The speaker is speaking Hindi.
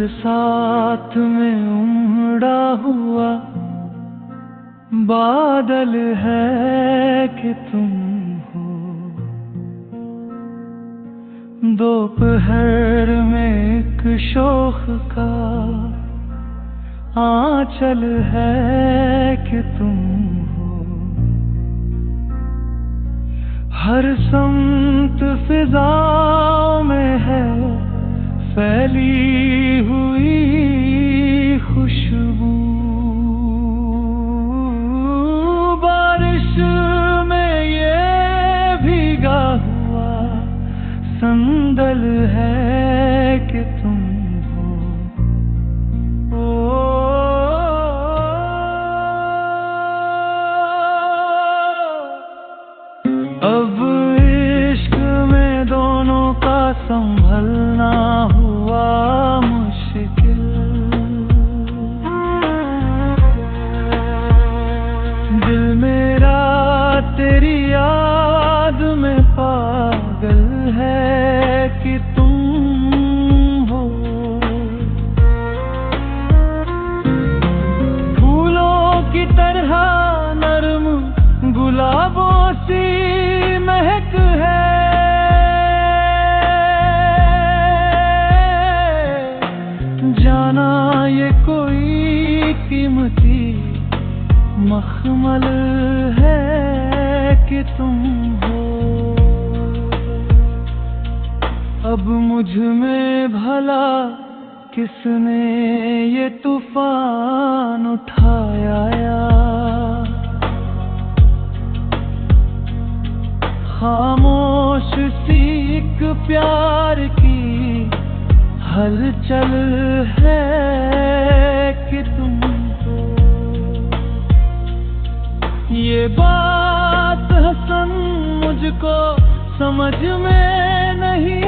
बरसात में उमड़ा हुआ बादल है कि तुम हो। दोपहर में एक शोख का आंचल है कि तुम हो। हर समत फिजाओं में है फैली हुई खुशबू। बारिश में ये भीगा हुआ संदल है कि तुम हो। अब इश्क में दोनों का संभलना हुआ मुश्किल। दिल मेरा तेरी याद में पागल है कि तुम हो। फूलों की तरह नरम गुलाबों सी महक है। जाना ये कोई कीमती मखमल है कि तुम हो। अब मुझ में भला किसने ये तूफान उठाया यार। खामोश सी एक प्यार की हलचल है कि तुम हो। ये बात हसन मुझको समझ में नहीं